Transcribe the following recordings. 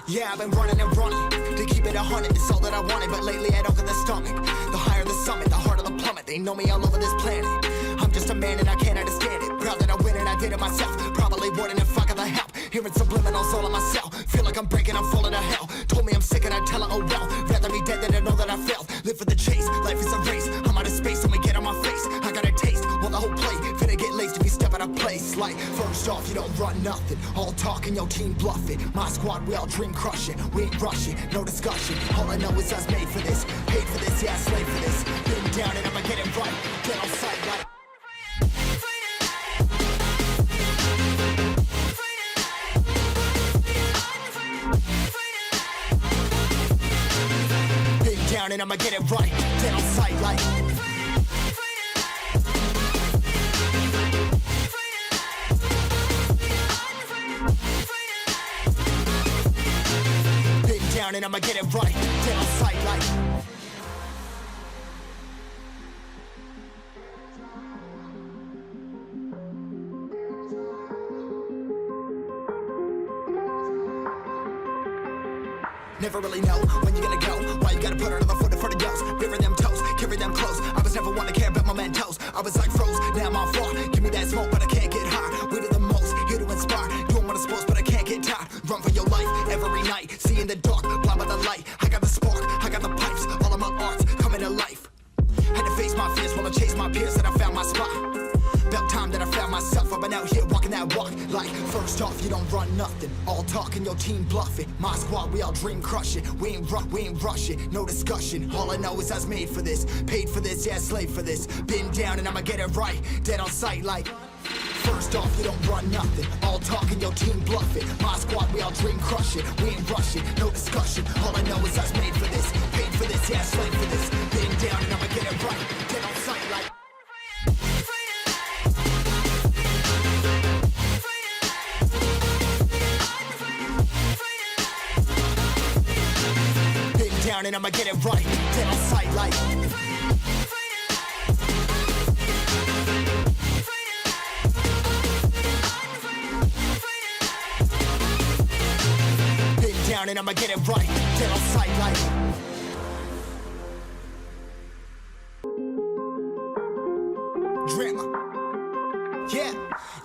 Yeah, I've been running and running to keep it 100, it's all that I wanted. But lately I don't get the stomach. The higher the summit, the harder the plummet. They know me all over this planet. I'm just a man and I can't understand it. Proud that I win and I did it myself. Probably wouldn't if I got the help. Hearing subliminals all on myself. Feel like I'm breaking, I'm falling to hell. Told me I'm sick and I tell her, oh well. Rather be dead than to know that I failed. Live for the chase, life is a race. I'm out of space, so me get on my face. I got a taste, well the whole plate finna get laced if you step out of place. Like, first off, you don't run nothing. All talk and your team bluff it. My squad, we all dream crushing. We ain't rushing, no discussion. All I know is us made for this. Paid for this, yeah, slave for this. Been down and I'ma get it right. Get on sight like down and I'ma get it right. Dead on sight like big down and I'ma get it right. Dead on sight like never really know when you're gonna go. Why you gotta put another foot in front of yours? Bury them toes, carry them close. I was never one to care about mementos. I was like froze, now I'm on floor. Give me that smoke, but I can't get high. We do the most, here to inspire. Doing what I'm supposed, but I can't get tired. Run for your life every night. See in the dark, blind by the light. I got the spark, I got the pipes. All of my arts coming to life. Had to face my fears while I chased my peers, and I found my spot. About time that I found myself. I've been out here walking that walk. Like, first off, you don't run nothing. All talk and your team bluff it. My squad, we all dream crush it. We ain't rushing, no discussion. All I know is I was made for this. Paid for this, yeah, slave for this. Been down and I'ma get it right. Dead on sight like first off, you don't run nothing. All talk and your team bluff it. My squad, we all dream crush it. We ain't rushing, no discussion. All I know is I was made for this. Paid for this, yeah, slave for this. Been down and I'ma get it right. Dead on sight like down and I'ma get it right. Dead on sight like been down and I'ma get it right. Dead on sight like Drama.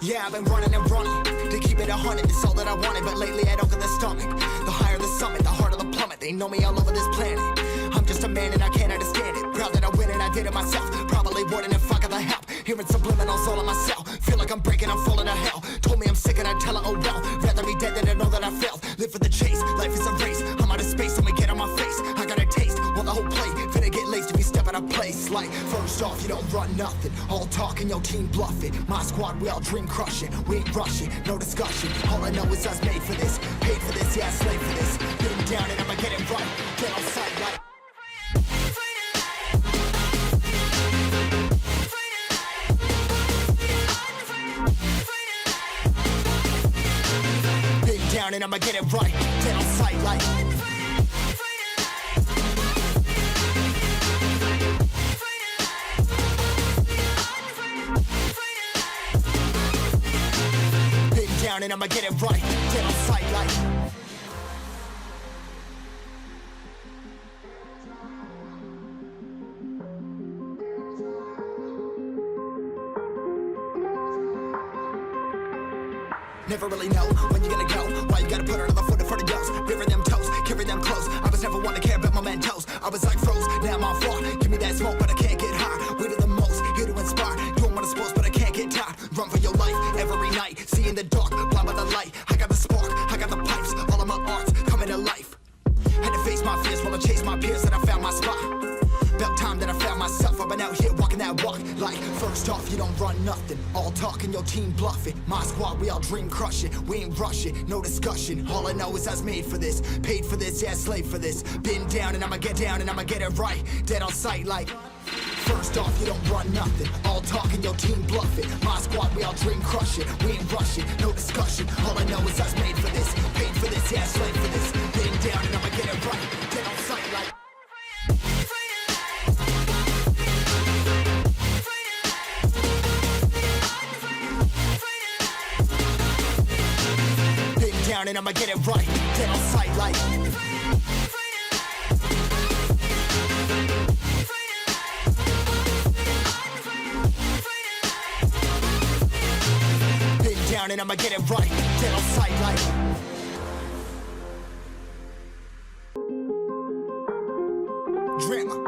Yeah, I've been running and running to keep it 100, it's all that I wanted. But lately I don't get the stomach. The higher the summit, the harder the plummet. They know me all over this planet. I'm just a man and I can't understand it. Proud that I win and I did it myself. Probably wouldn't if I got the help. Hearing subliminals all on myself. Feel like I'm breaking, I'm falling to hell. Told me I'm sick and I tell her, oh well. Rather be dead than to know that I failed. Live for the chase, life is a race. I'm out of space, so me get on my face. I got a taste, well the whole plate finna get laced if you step out of place. Like, first off, you don't run nothing. All talk and your team bluff it. My squad, we all dream crush it. We ain't rushing, no discussion. All I know is us made for this. Paid for this, yeah, slave for this. Been down and I'ma get it right. Get on sight like been down and I'ma get it right. Get on sight like down and I'ma get it right. Get on sight like never really know when you're gonna go. Why you gotta put another foot in front of yours? Bury them toes, carry them close. I was never one to care about mementos. I was like froze, now I'm on floor. Give me that smoke, but I can't get high. We do the most, here to inspire. Doing what I'm supposed, but I can't get tired. Run for your life every night. See in the dark, blind by the light. I got the spark, I got the pipes. All of my arts coming to life. Had to face my fears while I chased my peers, and I found my spot. About time that I found myself. I've been out here walking that walk. Like, first off, you don't run nothing. All talk and your team bluff it. My squad, we all dream crush it. We ain't rushing, no discussion. All I know is I was made for this. Paid for this, yeah, slave for this. Been down and I'ma get down and I'ma get it right. Dead on sight like first off, you don't run nothing. All talk and your team bluff it. My squad, we all dream crush it. We ain't rushing, no discussion. All I know is I was made for this. Paid for this, yeah, slave for this. Been down and I'ma get it right. Dead on sight like down and I'ma get it right. Dead on sight like been down and I'ma get it right. Dead on sight like Drama.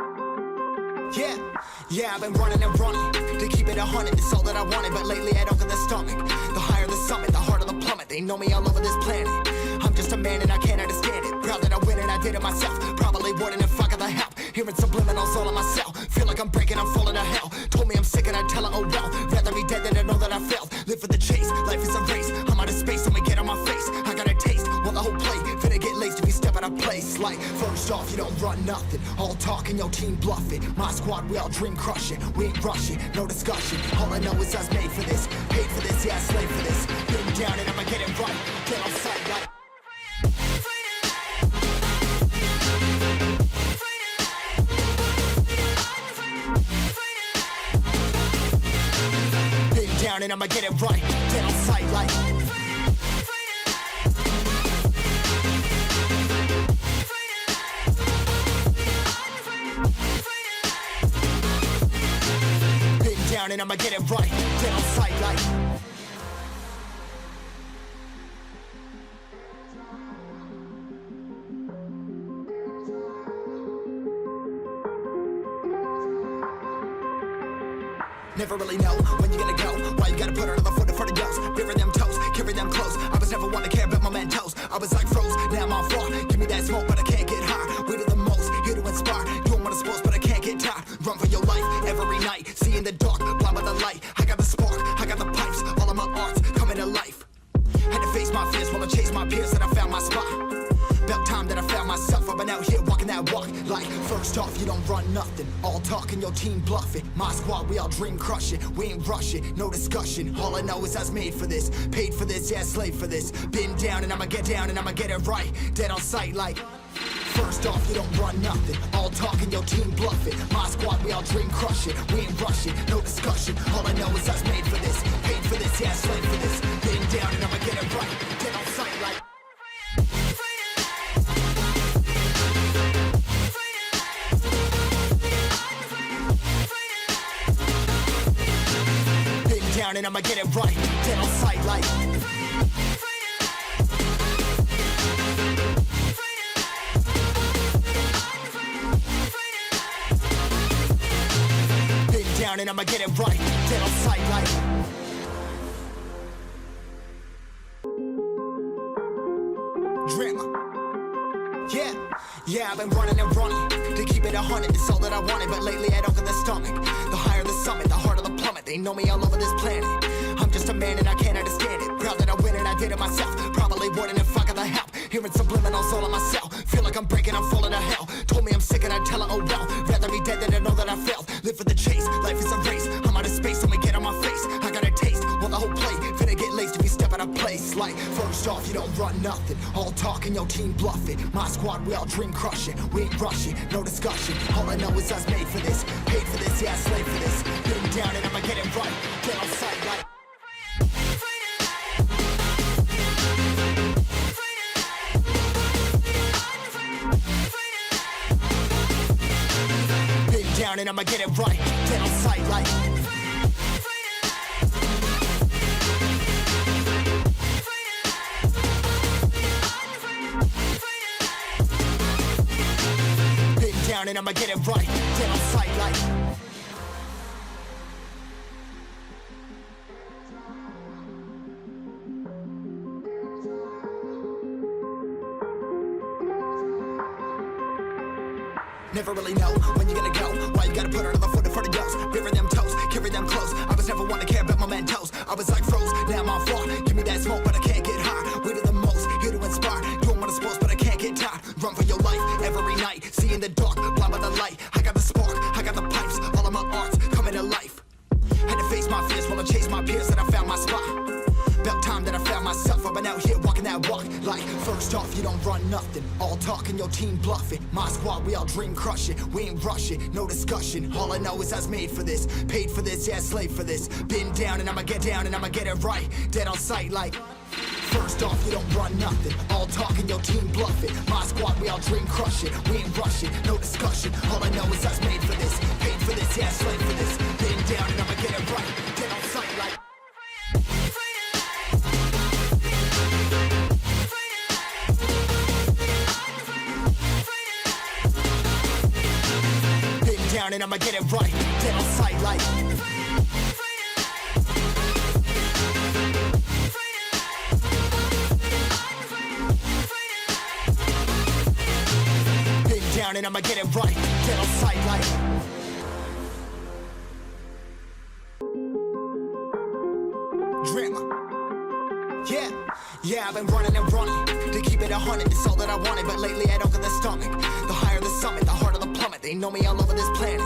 Yeah, I've been running and running to keep it 100, it's all that I wanted. But lately I don't get the stomach. The higher the summit, the harder the plummet. They know me all over this planet. I'm just a man and I can't understand it. Proud that I win and I did it myself. Probably wouldn't if I got the help. Hearing subliminals all on myself. Feel like I'm breaking, I'm falling to hell. Told me I'm sick and I tell her, oh well. Rather be dead than to know that I failed. Live for the chase, life is a race. I'm out of space, I'ma get on my face. I got a taste, well the whole plate. Finna get laced if you step out of place. Like, first off, you don't run nothing. All talk and your team bluffing. My squad, we all dream crushing. We ain't rushing, no discussion. All I know is I was made for this. Paid for this, yeah, I slave for this. Been down and I'ma get it right. Get on sight like down and I'ma get it right. Dead on sight like been down and I'ma get it right. Dead on sight like never really know when you're gonna go. Why you gotta put another foot in front of yours? Bury them toes, carry them close. I was never one to care about my mentos. I was like froze, now I'm on floor. Give me that smoke, but I can't get high. We do the most, here to inspire. Doing what I'm supposed, but I can't get tired. Run for your life every night. See in the dark, blind by the light. I got the spark, I got the pipes. All of my arts coming to life. Had to face my fears while I chased my peers, and I found my spot. About time that I found myself. I've been out here walking that walk. Like, first off, you don't run nothing. All talk and your team bluffing. My squad, we all dream crushing. We ain't rushing, no discussion. All I know is I was made for this. Paid for this, yeah, slave for this. Been down and I'ma get down and I'ma get it right. Dead on sight like first off, you don't run nothing. All talk and your team bluffing. My squad, we all dream crushing. We ain't rushing, no discussion. All I know is I was made for this. Paid for this, yeah, slave for this. Been down and I'ma get it right. Dead on sight like down and I'ma get it right. Dead on sight like been down and I'ma get it right. Dead on sight like Drama. Yeah, I've been running and running to keep it 100, it's all that I wanted. But lately I don't get the stomach. The higher the summit, the harder the plummet. They know me all over this planet. I'm just a man and I can't understand it. Proud that I win and I did it myself. Probably wouldn't if I got the help. Hearing subliminals all on myself. Feel like I'm breaking, I'm falling to hell. Told me I'm sick and I tell her, oh well. Rather be dead than to know that I failed. Live for the chase, life is a race. I'm out of space, so me get on my face. I got a taste, well the whole plate. Finna get laced if you step out of place. Like, first off, you don't run nothing. All talk and your team bluffing. My squad, we all dream crushing. We ain't rushing, no discussion. All I know is I was made for this. Paid for this, yeah, slave for this. Been down and I'ma get it right. Dead on sight like been down and I'ma get it right. Dead on sight like been down and I'ma get it right. Dead on sight like never really know when you're gonna go. Why you gotta put another foot in front of yours? Bury them toes, carry them close. I was never one to care about my mentos. I was like froze, now I'm on floor. Give me that smoke, but I can't get high. We do the most, here to inspire. Doing what I'm supposed, but I can't get tired. Run for your life every night. See in the dark, blind by the light. I got the spark, I got the pipes. All of my arts coming to life. Had to face my fears while I chased my peers, and I found my spot. About time that I found myself. I've been out here walking that walk. Like, first off, you don't run nothing. All talk and your team bluffing. My squad, we all dream crushing. We ain't rushing, no discussion. All I know is I was made for this. Paid for this, yeah, slave for this. Been down and I'ma get down and I'ma get it right. Dead on sight like First off, you don't run nothing. All talking, your team bluff it. My squad, we all dream crush it. We ain't rushing, no discussion. All I know is us made for this. Paid for this, yeah, slave for this. Been down and I'ma get it right. Dead on sight like. Been down and I'ma get it right. Dead on sight like. Down and I'ma get it right. Dead on sight like. Drama. Yeah, I've been running and running to keep it 100. It's all that I wanted, but lately I don't get the stomach. The higher the summit, the harder the plummet. They know me all over this planet.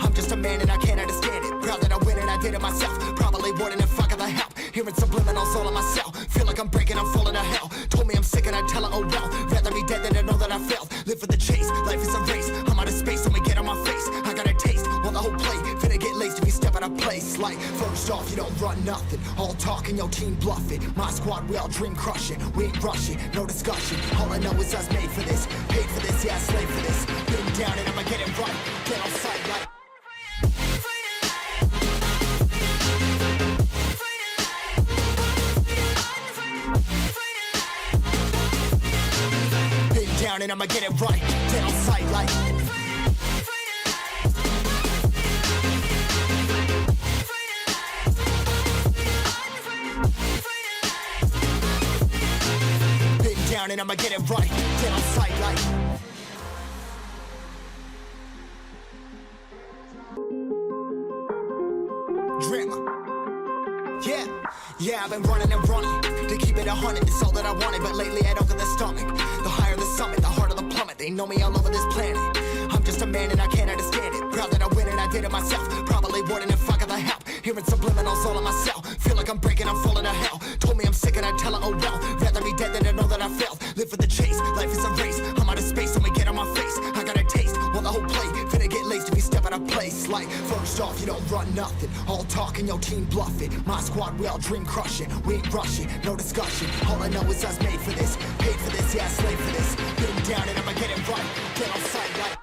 I'm just a man and I can't understand it. Proud that I win and I did it myself. Probably wouldn't if I got the help. Hearing subliminals all on myself. Feel like I'm breaking, I'm falling to hell. Told me I'm sick and I tell her, oh well. Rather be dead than to know that I failed. Live for the chase, life is a race. I'm out of space, so we get on my face. I got a taste, well the whole play. Finna get laced if you step out of place. Like, first off, you don't run nothing. All talking, your team bluff it. My squad, we all dream crush it. We ain't rushing, no discussion. All I know is us made for this. Paid for this, yeah, slave for this. Been down and I'ma get it right. Get on sight like. Down and I'ma get it right. Dead on sight like. Been down and I'ma get it right. Dead on sight like. Drama. Yeah, I've been running and running to keep it 100. It's all that I wanted, but lately I don't get the stomach. The higher the summit, the harder the plummet. They know me all over this planet. I'm just a man and I can't understand it. Proud that I win and I did it myself. Probably wouldn't if I got the help. Hearing subliminals all on myself. Feel like I'm breaking, I'm falling to hell. Told me I'm sick and I tell her, oh well. Rather be dead than to know that I failed. Live for the chase, life is a race. I'm out of space, so we get on my face. I got a taste, well the whole play. Finna get laced if you step out of place. Like, first off, you don't run nothing. All talking, your team bluff it. My squad, we all dream crush it. We ain't rushing, no discussion. All I know is us made for this. Paid for this, yeah, slave for this. Been down and I'ma get it right. Get on sight like.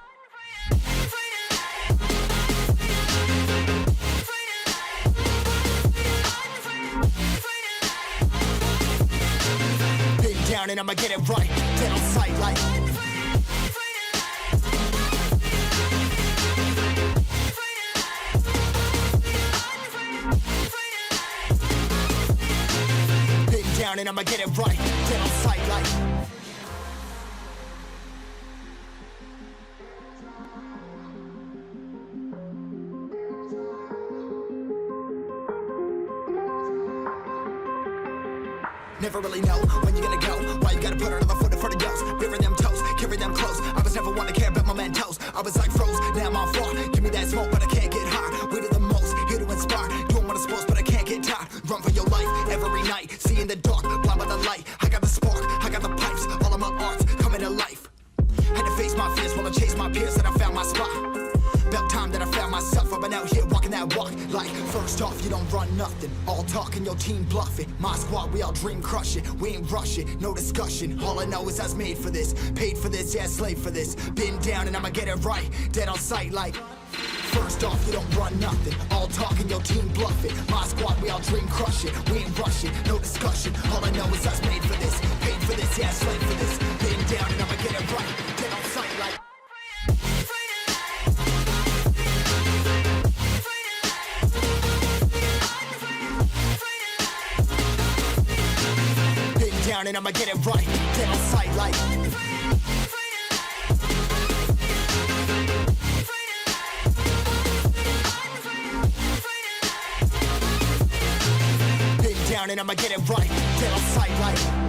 Been down and I'ma get it right. Get on sight like. Down and I'ma get it right. Get on sight like. Never really know when you're gonna go. Why you gotta put another foot in front of yours? Bury them toes, carry them close. I was never one to care about my mentos. I was like froze, now I'm on floor. Give me that smoke, but I can't get high. We do the most, here to inspire. Doing what I'm supposed, but I can't get tired. Run for your life every night. See in the dark, blind by the light. I got the spark, I got the pipes. All of my arts coming to life. Had to face my fears while I chased my peers, and I found my spot. About time that I found myself. I've been out here walking that walk. Like, first off, you don't run nothing. All talking, your team bluff it. My squad, we all dream crush it. We ain't rushing, no discussion. All I know is us made for this. Paid for this, yeah, slave for this. Been down and I'ma get it right. Dead on sight like. First off, you don't run nothing. All talking, your team bluff it. My squad, we all dream crush it. We ain't rushing, no discussion. All I know is us made for this. Paid for this, yeah, slave for this. Been down and I'ma get it right. Dead on sight like. Been down and I'ma get it right. Dead on sight like. Been down and I'ma get it right. Dead on sight like.